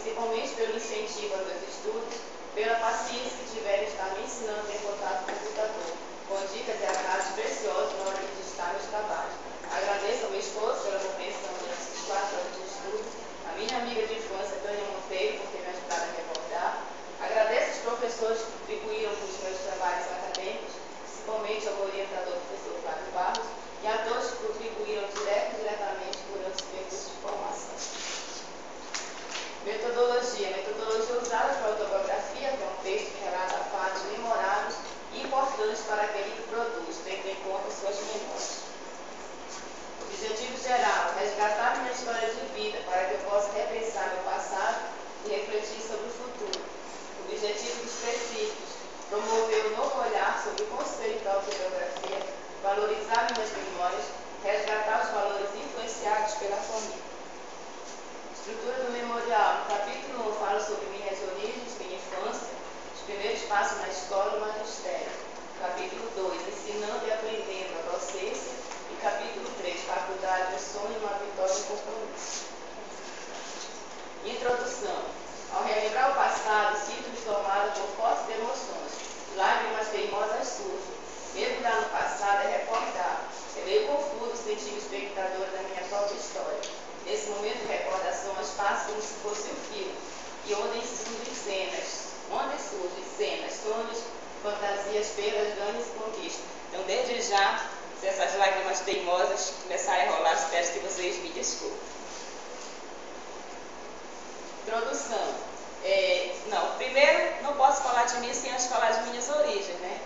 principalmente pelo incentivo aos meus estudos, pela paciência que tiveram de estar me ensinando a ter contato com o computador, com dicas e atalhos preciosos na hora de digitar meus trabalhos. Agradeço ao meu esposo pela compreensão desses 4 anos de estudo, a minha amiga de infância, Tânia Monteiro, por ter me ajudado a recordar. Agradeço aos professores que contribuíram com os meus trabalhos acadêmicos, principalmente ao meu orientador, professor Flávio Barros, e a todos que contribuíram direto e indiretamente durante os percursos de formação. Metodologia. Metodologia usada para a autobiografia, que é um texto que relata fatos memoráveis e importantes para aquele que produz, tendo em conta suas memórias. Objetivo geral: resgatar minha história de vida para que eu possa repensar meu passado e refletir sobre o futuro. Objetivos específicos: promover um novo olhar sobre o conceito da autobiografia, valorizar minhas memórias, resgatar os valores influenciados pela família. Estrutura do memorial. No capítulo 1 falo sobre minhas origens, minha infância, os primeiros passos na escola e o magistério. Capítulo 2, ensinando e aprendendo a docência. E capítulo 3, faculdade, um sonho, uma vitória e um compromisso. Introdução. Ao relembrar o passado, sinto-me tomada por fortes emoções. Lágrimas teimosas surgem. Mergulhar no passado é recordar. É meio confuso sentir-me espectadora da minha própria história. Nesse momento de recordação, as faço como se fosse um filme, e onde surgem cenas, sonhos, fantasias, perdas, ganhos e conquistas. Então, desde já, se essas lágrimas teimosas começarem a rolar, espero que vocês me desculpem. Introdução. Primeiro, não posso falar de mim sem antes falar de minhas origens, né?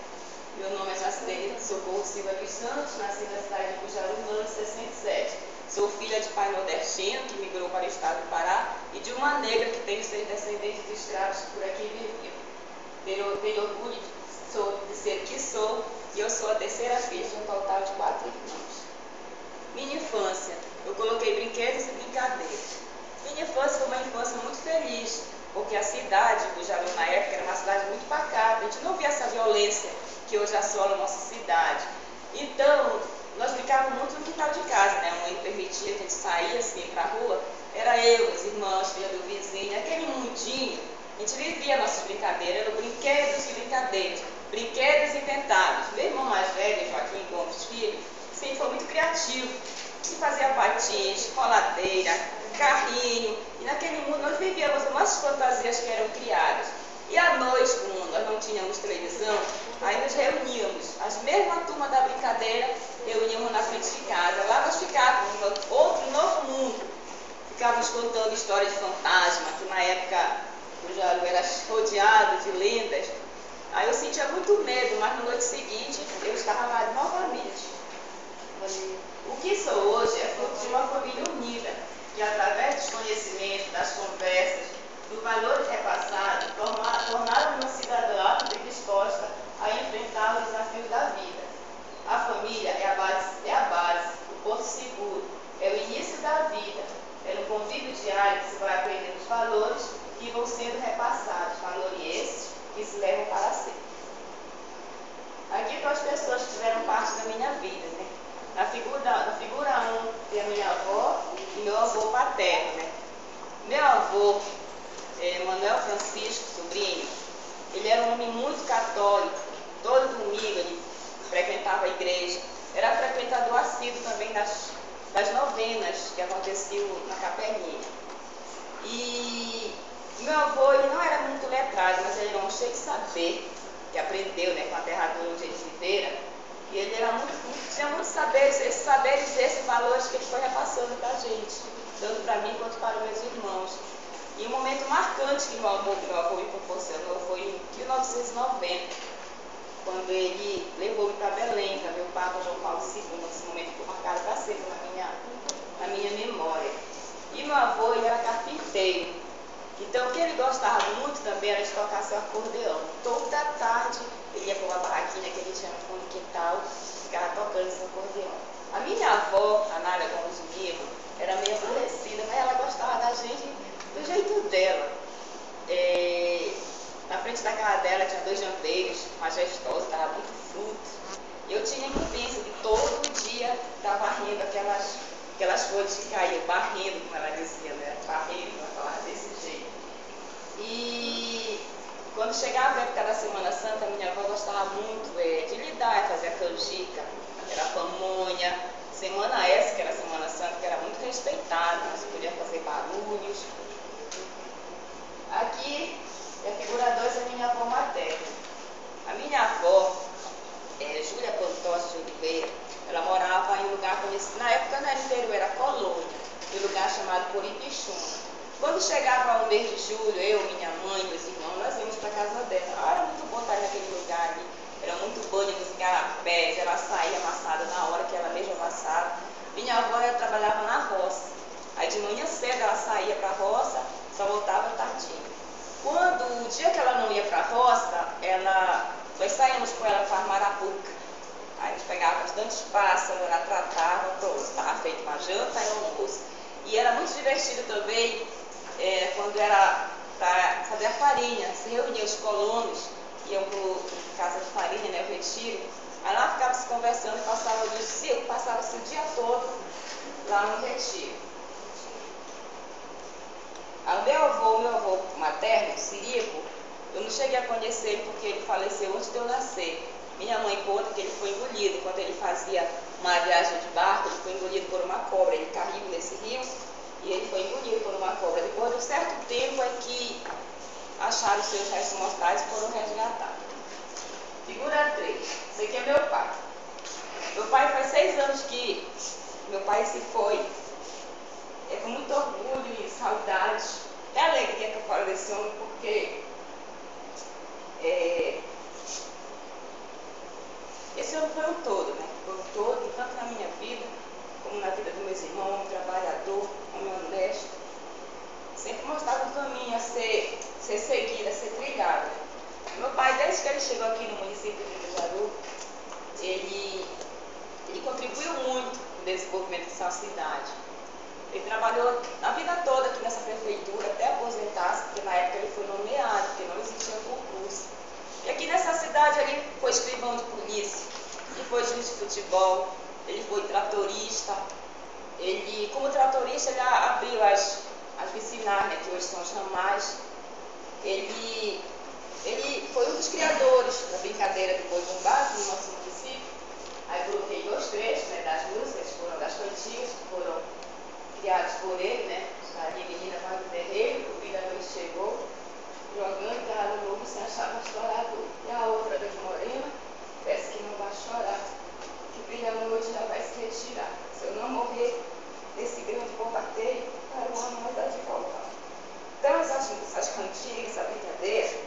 Meu nome é Jacilene Socorro Silva dos Santos, nasci na cidade de Bujaru, no ano de 67. Sou filha de pai nordestino, que migrou para o estado do Pará, e de uma negra que tem seus descendentes de escravos por aqui viviam. Tenho orgulho de ser que sou, e eu sou a terceira filha de um total de 4 irmãos. Minha infância. Eu coloquei brinquedos e brincadeiras. Minha infância foi uma infância muito feliz, porque a cidade de Bujaru, na época, era uma cidade muito pacata. A gente não via essa violência que hoje assola a nossa cidade. Então, nós brincávamos muito no quintal de casa, né? A mãe permitia que a gente saía assim para a rua. Era eu, os irmãos, filha do vizinho, aquele mundinho. A gente vivia nossas brincadeiras, eram brinquedos e brincadeiras, brinquedos inventados. Meu irmão mais velho, Joaquim Gomes Filho, sempre foi muito criativo. E fazia patins, roladeira, carrinho. E naquele mundo nós vivíamos umas fantasias que eram criadas. E à noite, como nós não tínhamos televisão, aí nos reuníamos. As mesmas turmas da brincadeira reuníamos na frente de casa. Lá nós ficávamos em outro novo mundo. Ficávamos contando histórias de fantasma, que na época o Jaru era rodeado de lendas. Aí eu sentia muito medo, mas na noite seguinte eu estava lá novamente. O que sou hoje é fruto de uma família unida, que através dos conhecimentos, das conversas, dos valores repassados, tornaram-me uma cidadã apta e disposta a enfrentar os desafios da vida. A família é a base, o porto seguro, é o início da vida, é no convívio diário que se vai aprendendo os valores que vão sendo repassados, valores esses que se levam para sempre. Aqui estão as pessoas que tiveram parte da minha vida, né? Na figura 1 tem a minha avó e meu avô paterno, né? Meu avô, Manuel Francisco Sobrinho, ele era um homem muito católico. Todo domingo ele frequentava a igreja. Era frequentador assíduo também das novenas que aconteciam na capelinha. E meu avô, ele não era muito letrado, mas ele era um cheio de saber, que aprendeu, né, com a terradura onde eles viveram. E ele era tinha muitos saberes, esses valores que ele foi repassando para a gente, tanto para mim quanto para meus irmãos. E um momento marcante que meu avô me proporcionou foi em 1990, quando ele levou-me para Belém, para ver o Papa João Paulo II. Esse momento ficou marcado para sempre na minha memória. E meu avô, ele era carpinteiro. Então, o que ele gostava muito também era de tocar seu acordeão. Toda tarde, ele ia para uma barraquinha que ele tinha no fundo do quintal, ficava tocando seu acordeão. A minha avó, a Nália Gomes de Lima, era meio aborrecida, mas ela gostava da gente do jeito dela. Na frente da casa dela tinha 2 jambeiros majestosos, dava muito fruto. Eu tinha a incumbência de todo dia estar varrendo aquelas folhas que caíam, barrendo, como ela dizia, né? Barrendo, ela falava desse jeito. Quando chegava a época da Semana Santa, minha avó gostava muito de lidar, fazer a canjica, era a pamonha. Semana essa, que era a Semana Santa, que era muito respeitada, não se podia fazer barulhos. Aqui, a figura 2 é minha avó materna. A minha avó, Júlia Pantoja de Oliveira, ela morava em um lugar conhecido, na época não era interior, era colônia, um lugar chamado Poripixuna. Quando chegava o mês de julho, eu, minha mãe, meus irmãos, nós íamos para a casa dela. Era muito bom estar naquele lugar ali. Era muito banho nos igarapés, ela saía amassada na hora que ela mesma amassava. Minha avó trabalhava na roça. Aí de manhã cedo ela saía para a roça, só voltava tardinho. Quando o dia que ela não ia para a roça, nós saímos com ela para a Marapuca. Aí a gente pegava bastante pássaros, ela tratava, pronto, estava feito uma janta e um almoço. E era muito divertido também, quando era para fazer a farinha, se reuniam os colonos, iam para casa de farinha, né, o retiro, aí lá ficava se conversando e passava-se o dia todo lá no retiro. O meu avô materno, Cirico, eu não cheguei a conhecer ele porque ele faleceu antes de eu nascer. Minha mãe conta que ele foi engolido, quando ele fazia uma viagem de barco, ele foi engolido por uma cobra, ele caiu nesse rio e ele foi engolido por uma cobra. Depois de um certo tempo é que acharam seus restos mortais e foram resgatados. Figura 3, esse aqui é meu pai. Meu pai faz 6 anos que meu pai se foi. É com muito orgulho e saudade, é alegria que eu falo desse homem, porque esse homem foi um todo, né? Foi um todo, tanto na minha vida, como na vida dos meus irmãos, um trabalhador, um honesto. Sempre mostrava um caminho a ser seguido, a ser trilhado. Meu pai, desde que ele chegou aqui no município de Cajaru, ele contribuiu muito no desenvolvimento dessa cidade. Ele trabalhou a vida toda aqui nessa prefeitura, até aposentar-se, porque na época ele foi nomeado, porque não existia concurso. E aqui nessa cidade ele foi escrivão de polícia, ele foi juiz de futebol, ele foi tratorista. Como tratorista, ele abriu as piscinas, né, que hoje são as ramais. Ele foi um dos criadores da brincadeira do boi bombado no nosso município. Aí coloquei 2 trechos, né, das músicas, foram das cantigas, que foram criados por ele, né? A minha menina vai do terreiro, o filho da noite chegou, jogando terra no lobo sem achar mais chorador. E a outra da morena, peço que não vai chorar, que brilha a noite já vai se retirar. Se eu não morrer desse grande bombardeio, para o ano vai dar de volta. Então essas cantigas, essa brincadeira,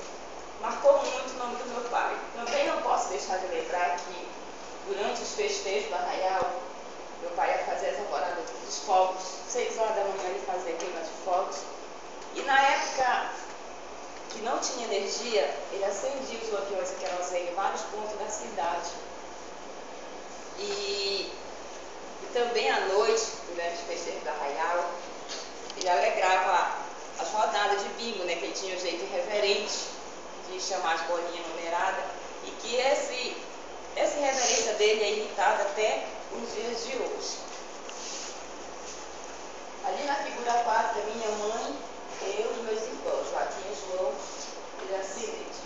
marcou muito o nome do meu pai. Também não posso deixar de lembrar que durante os festejos do Arraial, meu pai ia fazer as alvoradas dos fogos, 6 horas da manhã ele fazia queima de fogos. E na época que não tinha energia, ele acendia os lampiões de querosene em vários pontos da cidade. E também à noite, durante o festejo do Arraial, ele alegrava as rodadas de bingo, né, que ele tinha um jeito irreverente de chamar as bolinhas numeradas, e que essa irreverência dele é imitada até os dias de hoje. Ali na figura 4 da minha mãe, eu e meus irmãos, Joaquim, João e Jacirete.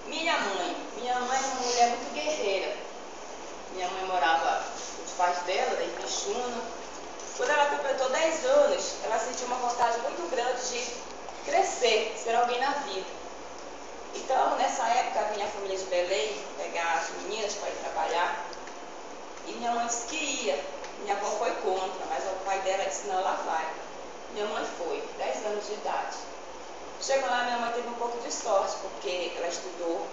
Minha mãe é uma mulher muito guerreira. Minha mãe morava com os pais dela, em Pixuna. Quando ela completou 10 anos, ela sentiu uma vontade muito grande de crescer, ser alguém na vida. Então, nessa época, vinha a família de Belém pegar as meninas para ir trabalhar. E minha mãe disse que ia. Minha avó foi contra, mas o pai dela disse, não, ela vai. Minha mãe foi, 10 anos de idade. Chegou lá, minha mãe teve um pouco de sorte, porque ela estudou,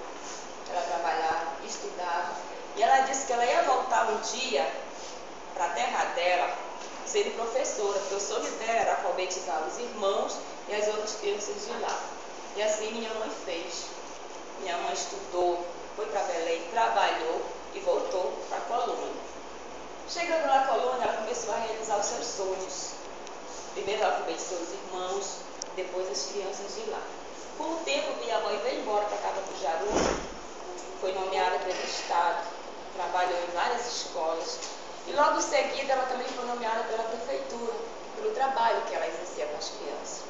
ela trabalhava, estudava. E ela disse que ela ia voltar um dia para a terra dela, sendo professora, porque o sonho dela era alfabetizar os irmãos e as outras crianças de lá. E assim minha mãe fez. Minha mãe estudou, foi para Belém, trabalhou e voltou para a colônia. Chegando na colônia, ela começou a realizar os seus sonhos. Primeiro ela alfabetizou os irmãos, depois as crianças de lá. Com o tempo, minha mãe veio embora para a casa do Jaru, foi nomeada pelo Estado, trabalhou em várias escolas. E logo em seguida, ela também foi nomeada pela prefeitura, pelo trabalho que ela exercia com as crianças.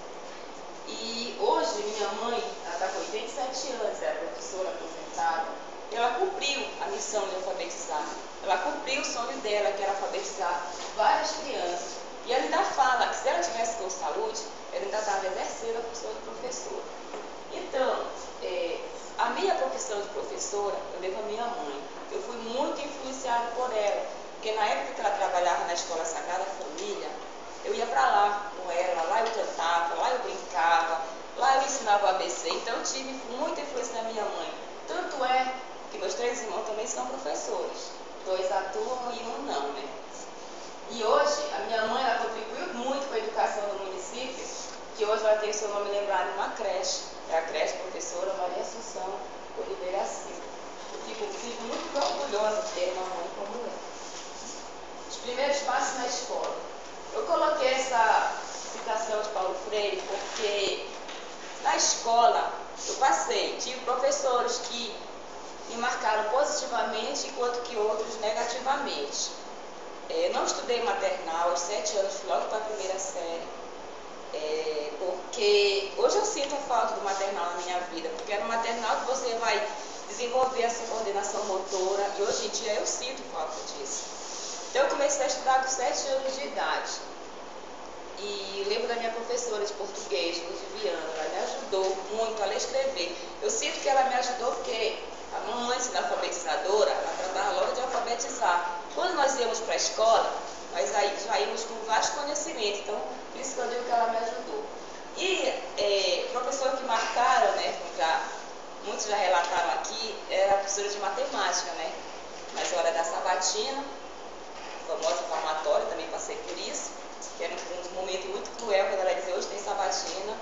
E hoje, minha mãe, está com 87 anos, era professora aposentada. Ela cumpriu a missão de alfabetizar. Ela cumpriu o sonho dela, que era alfabetizar várias crianças. E ela ainda fala que se ela tivesse com saúde, ela ainda estava exercendo a função de professora. Então, a minha profissão de professora, eu devo à minha mãe. Eu fui muito influenciada por ela, porque na época que ela trabalhava na Escola Sagrada Família, eu ia para lá com ela, lá eu cantava, lá eu brincava, lá eu ensinava o ABC. Então eu tive muita influência da minha mãe. Tanto é que meus 3 irmãos também são professores. 2 atuam e 1 não, né? E hoje, a minha mãe, ela contribuiu muito com a educação do município, que hoje ela tem o seu nome lembrado numa creche. É a creche professora Maria Assunção Oliveira Silva. Eu fico muito orgulhosa de ter uma mãe como ela. Os primeiros passos na escola. Eu coloquei essa citação de Paulo Freire porque na escola eu tive professores que me marcaram positivamente, enquanto que outros negativamente. Não estudei maternal, aos 7 anos fui logo para a primeira série, porque hoje eu sinto a falta do maternal na minha vida, porque é no maternal que você vai desenvolver essa coordenação motora, e hoje em dia eu sinto falta disso. Então eu comecei a estudar com 7 anos de idade, e lembro da minha professora de português, Luciviana, ela me ajudou muito a ler e escrever. Eu sinto que ela me ajudou porque a mamãe, sendo alfabetizadora, ela tratava logo de alfabetizar. Quando nós íamos para a escola, nós já íamos com vários conhecimentos, então por isso que eu digo que ela me ajudou. E professor que marcaram, né, muitos já relataram aqui, era a professora de matemática, né, nas horas da sabatina, a famosa palmatória, também passei por isso, que era um momento muito cruel, quando ela dizia, hoje tem sabatina,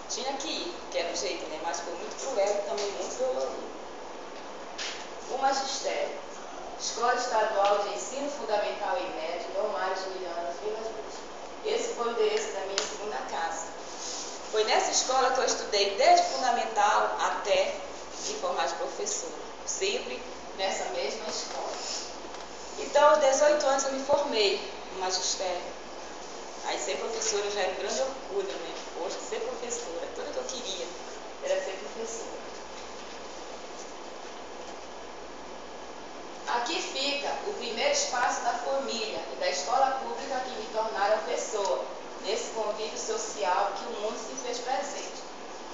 tinha que ir, que era um jeito, né, mas foi muito cruel e também muito dolorido. O magistério. Escola Estadual de Ensino Fundamental e Médio, Dom Mário Juliana, Vilas Boas. Esse foi o endereço da minha segunda casa. Foi nessa escola que eu estudei desde fundamental até me formar de professora, sempre nessa mesma escola. Então, aos 18 anos eu me formei no magistério. Aí ser professora já era um grande orgulho, né? Hoje, ser professora, tudo que eu queria era ser professora. Aqui fica o primeiro espaço da família e da escola pública que me tornaram pessoa, nesse convívio social que o mundo se fez presente.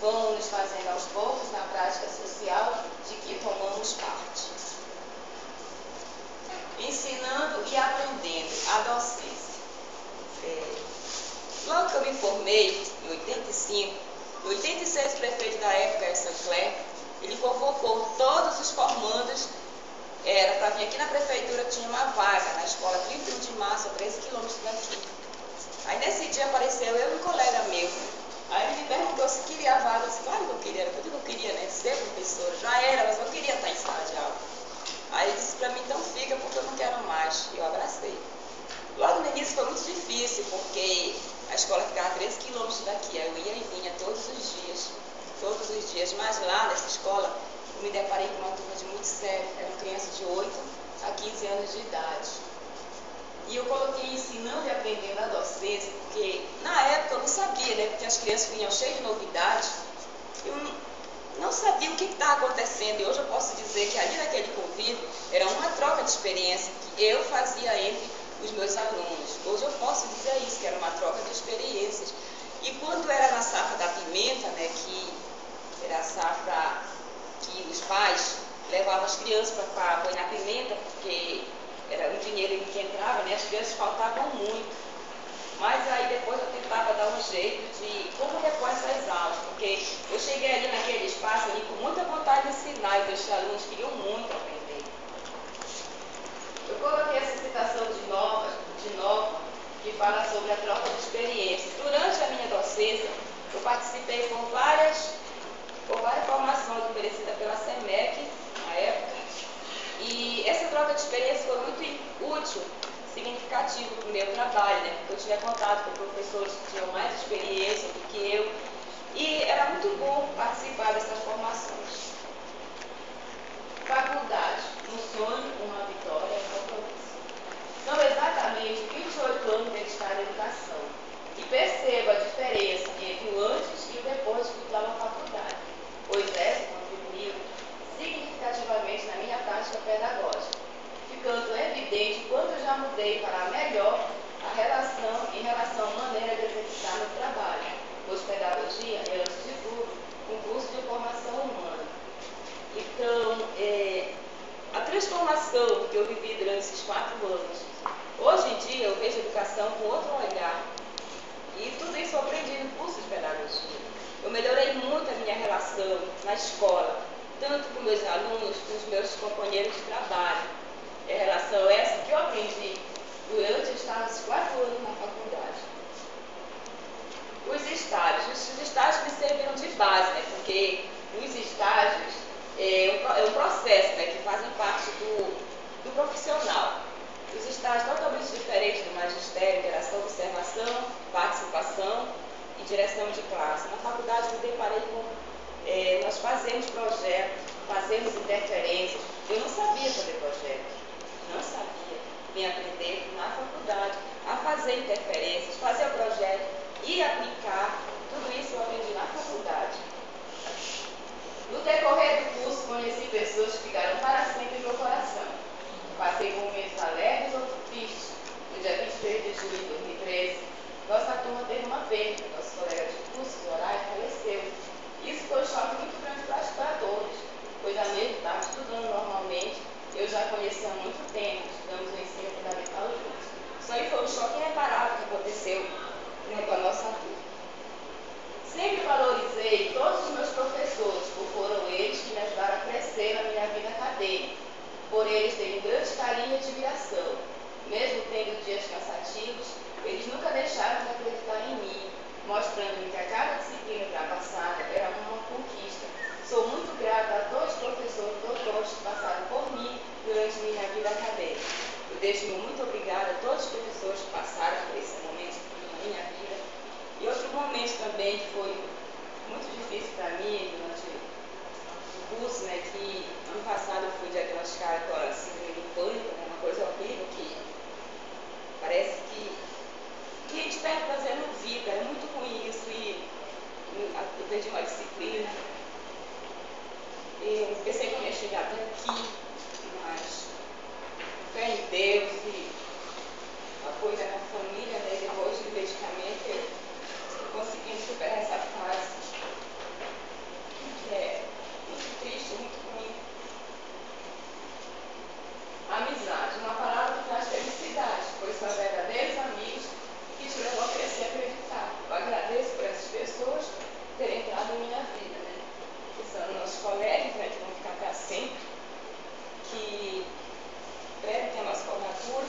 Vamos nos fazendo aos poucos na prática social de que tomamos parte. Ensinando e aprendendo a docência. Logo que eu me formei, em 85, em 86 o prefeito da época, Edson Clé, ele convocou todos os formandos. Era para vir aqui na prefeitura, tinha uma vaga na escola 31 de março, a 13 quilômetros daqui. Aí nesse dia apareceu eu e um colega meu. Aí ele me perguntou se queria a vaga. Eu disse, claro que eu queria, era tudo que eu queria, né? Ser professora. Já era, mas eu queria estar em sala de aula. Aí ele disse para mim, então fica, porque eu não quero mais. E eu abracei. Logo no início foi muito difícil, porque a escola ficava a 13 quilômetros daqui. Aí eu ia e vinha todos os dias. Mas lá nessa escola, eu me deparei com uma turma de muito sério, eram crianças de 8 a 15 anos de idade. E eu coloquei ensinando e aprendendo a docência, porque na época eu não sabia, né, porque as crianças vinham cheias de novidades, eu não sabia o que estava acontecendo, e hoje eu posso dizer que ali naquele convívio era uma troca de experiência que eu fazia entre os meus alunos. Hoje eu posso dizer isso, que era uma troca de experiências. E quando era na safra da pimenta, né, que era a safra que os pais levavam as crianças para apoiar na pimenta, porque era um dinheiro que entrava, né? As crianças faltavam muito. Mas aí depois eu tentava dar um jeito de como repor essas aulas, porque eu cheguei ali naquele espaço ali com muita vontade de ensinar, e meus alunos queriam muito aprender. Eu coloquei essa citação de Nova, que fala sobre a troca de experiências. Durante a minha docência, eu participei com várias formações oferecidas pela SEMEC, na época, e essa troca de experiência foi muito útil, significativo para o meu trabalho, né? Porque eu tinha contato com professores que tinham mais experiência do que eu, e era muito bom participar dessas formações. Faculdade, um sonho, uma vitória, um compromisso. São exatamente 28 anos dedicados à educação, e percebo a diferença entre o antes e o depois de cursar uma faculdade. transformação que eu vivi durante esses 4 anos. Hoje em dia eu vejo a educação com outro olhar. E tudo isso eu aprendi no curso de pedagogia. Eu melhorei muito a minha relação na escola, tanto com meus alunos, com os meus companheiros de trabalho. É a relação essa que eu aprendi durante esses 4 anos na faculdade. Os estágios me serviram de base, né? Porque os estágios é um processo, né, que fazem parte do profissional. Os estágios totalmente diferentes do magistério, interação, observação, participação e direção de classe. Na faculdade eu me deparei com, nós fazemos projetos, fazemos interferências. Eu não sabia fazer projeto, não sabia. Vim aprender na faculdade a fazer interferências, fazer o projeto e aplicar. Tudo isso eu aprendi na faculdade. No decorrer do curso, conheci pessoas que ficaram para sempre no meu coração. Passei por momentos alegres ou tristes. No dia 23 de julho de 2013, nossa turma teve uma perda. Nosso colega de curso, Zoraia, faleceu. Isso foi um choque muito grande para todos, pois a mesma estava estudando normalmente. Eu já conhecia há muito tempo, estudamos no ensino fundamental juntos. Isso aí foi um choque irreparável que aconteceu com a nossa turma. Sempre valorizei todos os meus professores, porque foram eles que me ajudaram a crescer na minha vida acadêmica. Por eles terem grande carinho e admiração. Mesmo tendo dias cansativos, eles nunca deixaram de acreditar em mim, mostrando-me que a cada disciplina ultrapassada era uma conquista. Sou muito grata a todos os professores e doutores que passaram por mim durante minha vida acadêmica. Eu deixo muito obrigada a todos os professores que passaram por esse momento na minha vida. E outro momento também que foi muito difícil para mim durante o curso, né, que ano passado eu fui diagnosticada com a síndrome do pânico, né, uma coisa horrível que parece que a gente perde prazer no vida, é muito ruim isso, e eu perdi uma disciplina. Eu pensei que eu ia chegar até aqui, mas fé em Deus e apoio da minha família, né, depois do medicamento, eu consegui superar essa fase, que é muito triste, muito ruim. Amizade, uma palavra que traz felicidade, pois são verdadeiros amigos que te levam a crescer e acreditar. Eu agradeço por essas pessoas terem entrado em minha vida, né? Que são nossos colegas, né, que vão ficar para sempre, que breve tem a nossa formatura,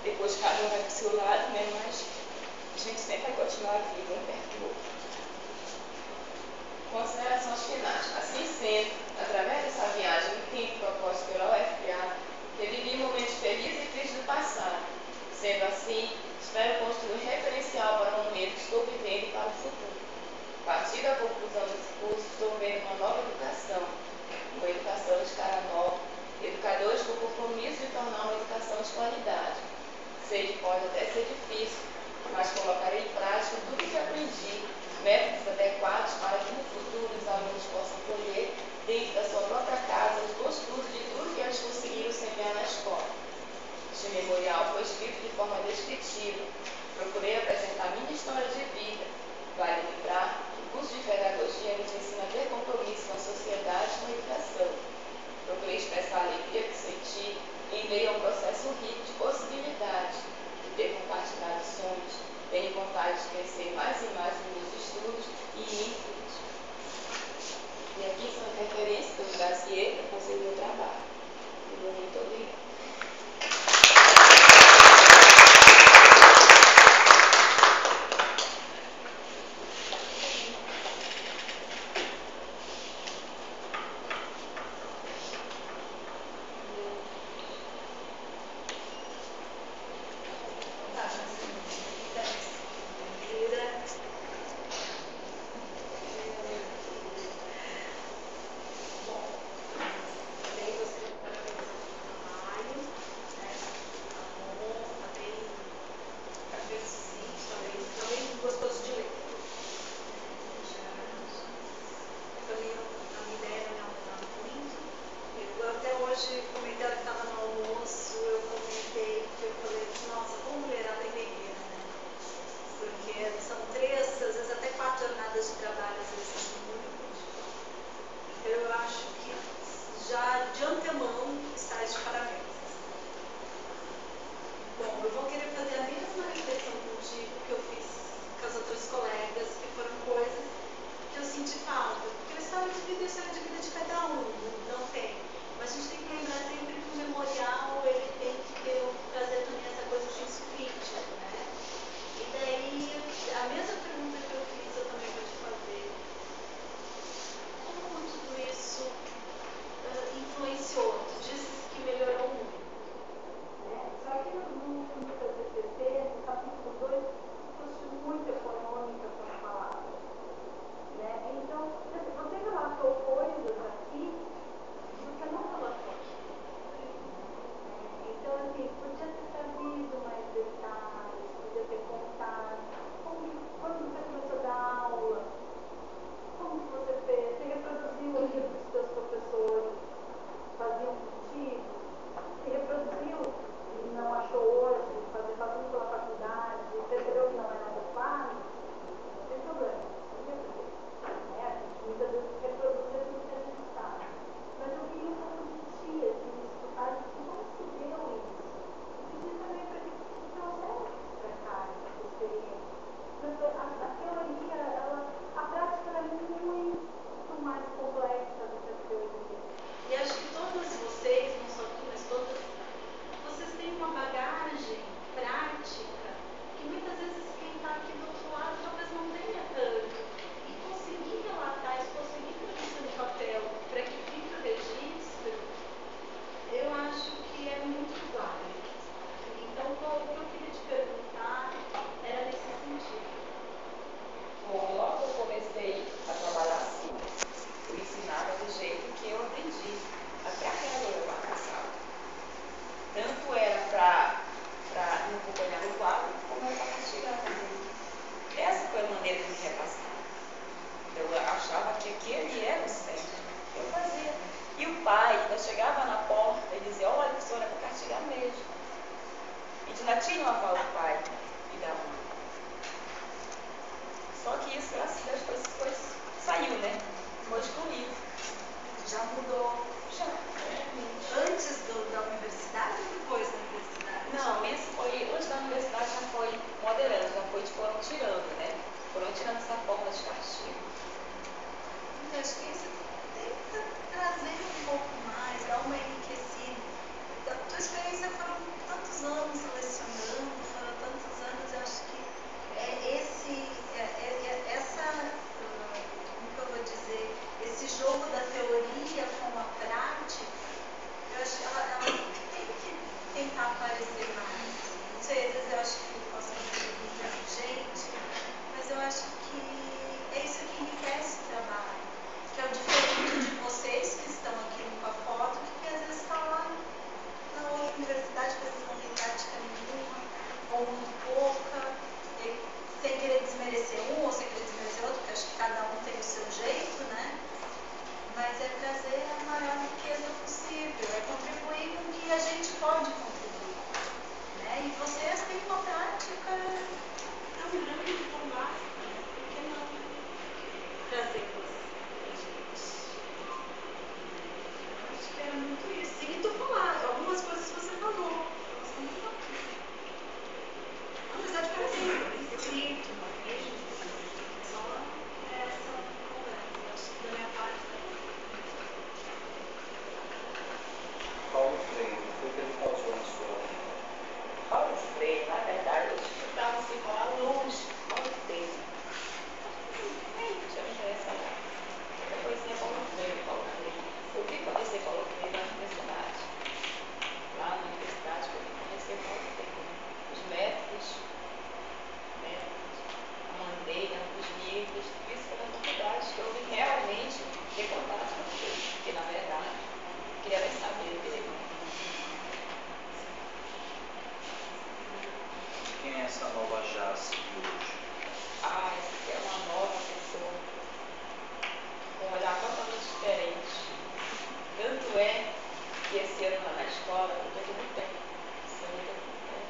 depois cada um vai para o seu lado, né? Mas a gente sempre vai continuar vivo, um perto do outro. Considerações finais. Assim sendo, através dessa viagem no tempo proposta pela UFPA, revivi momentos felizes e tristes do passado. Sendo assim, espero construir um referencial para o momento que estou vivendo e para o futuro. A partir da conclusão desse curso, estou vendo uma nova educação, uma educação de cara nova, educadores com o compromisso de tornar uma educação de qualidade. Sei que pode até ser difícil, mas colocarei em prática tudo o que aprendi, métodos adequados para que no futuro os alunos possam colher, dentro da sua própria casa, os bons frutos de tudo que eles conseguiram semear na escola. Este memorial foi escrito de forma descritiva. Procurei apresentar minha história de vida. Vale lembrar que o curso de pedagogia nos ensina a ter compromisso com a sociedade e com a educação. Procurei expressar a alegria que senti em meio a um processo rico de possibilidades, de ter compartilhado sonhos. Tenho vontade de crescer mais e mais nos meus estudos e em tudo. E aqui são as referências do Gazier para fazer o meu trabalho. Muito obrigada. Já de antemão está de senti falta. Porque a história de vida é a história de vida de cada um, não tem. Mas a gente tem que lembrar sempre que o memorial ele tem que trazer também essa coisa senso-crítica, né? E daí, a mesma pergunta que eu fiz, eu também vou te fazer. Como tudo isso influenciou? Tu disse que melhorou muito. Só que no teu TCC, no capítulo 2, foste muito econômica com as palavras. Então, você relatou coisas aqui que você não relatou aqui. Então, assim, podia ter trazido mais detalhes, podia ter contado quando você começou a dar aula, como que você fez, você reproduziu aquilo que os seus professores faziam contigo, você reproduziu e não achou hoje, passando pela faculdade, percebeu que não é nada fácil, não tem problema, muitas vezes reproduz aquilo que a gente sabe. Mas eu queria um pouco de ti, assim, de escutar de como se deu isso. E pedir também para que você trouxesse para cá essa experiência. Porque a teoria, a prática é muito mais complexa do que a teoria. E acho que todas vocês, não só tu, mas todas, vocês têm uma bagagem prática que muitas vezes quem está aqui do outro lado talvez não tenha tanto. E conseguir relatar isso, conseguir pôr isso no papel para que fique o registro, eu acho que é muito válido. Então, o que eu queria te perguntar era nesse sentido. Bom, logo que eu comecei a trabalhar assim, eu ensinava do jeito que eu aprendi, até aquela eu passava. Tanto era para não acompanhar o quadro, como era para castigar também. Essa foi a maneira de me repassar. Eu achava que aquele era o certo. Eu fazia. E o pai, quando chegava na porta, ele dizia, olha, professora, é para castigar mesmo. A gente ainda tinha uma aval do pai e da mãe. Só que isso, graças a Deus, depois saiu, né? Foi excluído. Já mudou? Já. Antes da universidade ou depois da universidade? Não, isso foi, antes da universidade já foi moderando, já foi, foram tirando, né? Foram tirando essa forma de castigo. Eu acho que isso tenta trazer um pouco mais, dar uma enriquecida. A tua experiência foram tantos anos lecionando, foram tantos anos, eu acho que como que eu vou dizer, esse jogo da teoria com a prática, eu acho que ela tem que tentar aparecer mais. Não sei, às vezes eu acho que eu posso ser muito inteligente, mas eu acho que é isso que enriquece o trabalho, que é o diferente de vocês que estão aqui com a foto, que às vezes está lá na outra universidade, que às vezes não tem prática nenhuma, ou muito pouca, sem querer desmerecer um ou sem querer desmerecer outro, porque acho que cada um tem o seu jeito, né? Mas é trazer a maior riqueza possível, é contribuir com o que a gente pode contribuir, né? E vocês têm uma prática tão grande, tão vasta, por que não trazê-las para a gente? Acho que era muito isso. E tu falar, algumas coisas você falou, elas estão tudo aqui. Na verdade, parece escrito, uma vídeo, só essa conversa. Acho que da minha parte tá bom. Paulo Freire, foi o que ele causou na sua vida? Paulo Freire, na verdade, eu estudava assim, falar longe, Paulo Freire. Deixa eu me interessar. Eu conhecia Paulo Freire, Paulo Freire. Eu vi conhecer Paulo Freire na universidade. Lá na universidade, eu vi conhecer Paulo Freire. Os métodos, a maneira, os livros, isso foi na faculdade, que eu vim realmente ter contato com ele. Porque, na verdade, eu queria nem saber dele. Quem é essa nova Jace de hoje? Ah, essa aqui é uma nova pessoa, com um olhar totalmente diferente. Tanto é que esse ano lá na escola, eu estou muito bem. Esse ano eu estou muito bem.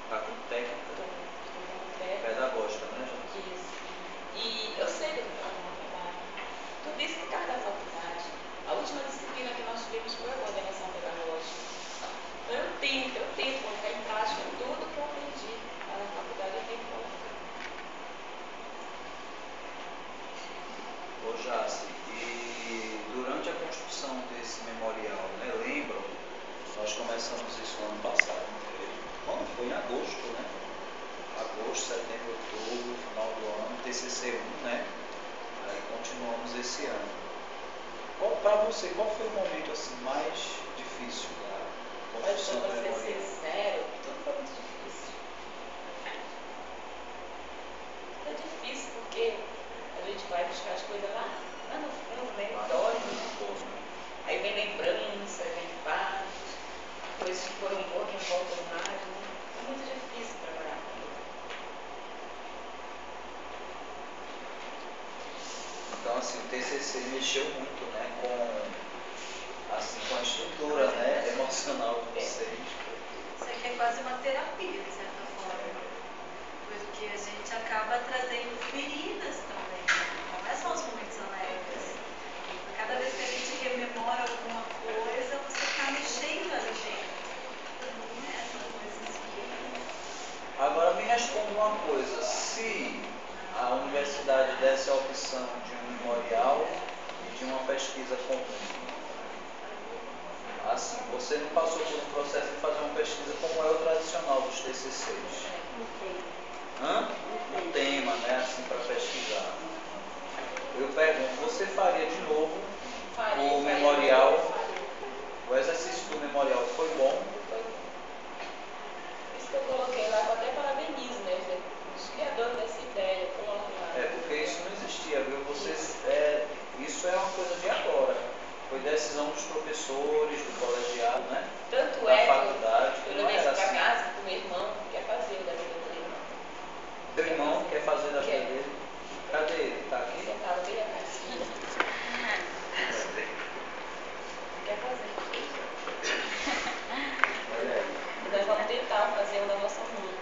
Está com técnica Estou muito bem. pedagógica, né, Jace? Isso. E eu sei que eu estou fazendo um trabalho. Tudo isso por causa da faculdade. A última disciplina que nós tivemos foi a coordenação pedagógica. Então eu tento colocar em prática tudo que eu aprendi lá na faculdade, eu tenho que colocar. Jace, e durante a construção desse memorial, né, lembram, nós começamos isso no ano passado, não foi? Quando foi? Em agosto, né? Agosto, setembro, outubro, final do ano, TCC1, né? Aí continuamos esse ano. Para você, qual foi o momento assim, mais difícil da construção do Para ser memorial? sincero, tudo foi muito difícil. É difícil porque a gente vai buscar as coisas lá no fundo, né? Dói muito pouco. Aí vem lembrança, vem paz, coisas que foram boas que não voltam mais. Né? É muito difícil trabalhar com isso. Então, assim, o TCC mexeu muito, né, com a estrutura, né, emocional de vocês. Isso aqui é quase uma terapia, de certa forma. Porque a gente acaba trazendo feridas também. Não é só os momentos alegres. Cada vez que a gente rememora alguma coisa, você está mexendo ali dentro. São coisas que... Agora me responda uma coisa, se a universidade desse a opção de um memorial e de uma pesquisa comum, assim, você não passou por um processo de fazer uma pesquisa como é o tradicional dos TCCs? Um tema, né, assim, para pesquisar. Eu pergunto, você faria de novo o memorial? O exercício do memorial foi bom? Isso que eu coloquei lá, eu até parabenizo, né? Os criadores dessa ideia, coloco lá. Porque isso não existia, viu? Isso é uma coisa de agora. Foi decisão dos professores, do colegiado, né? Tanto da é faculdade, que eu não levei isso era para assim. casa com meu irmão, que quer fazer o da vida do irmão. Teu irmão quer fazer da vida Quer. dele? Cadê ele? Está aqui? Sentado bem atrás. Quer fazer. Olha aí. E nós vamos tentar fazer um da nossa mãe.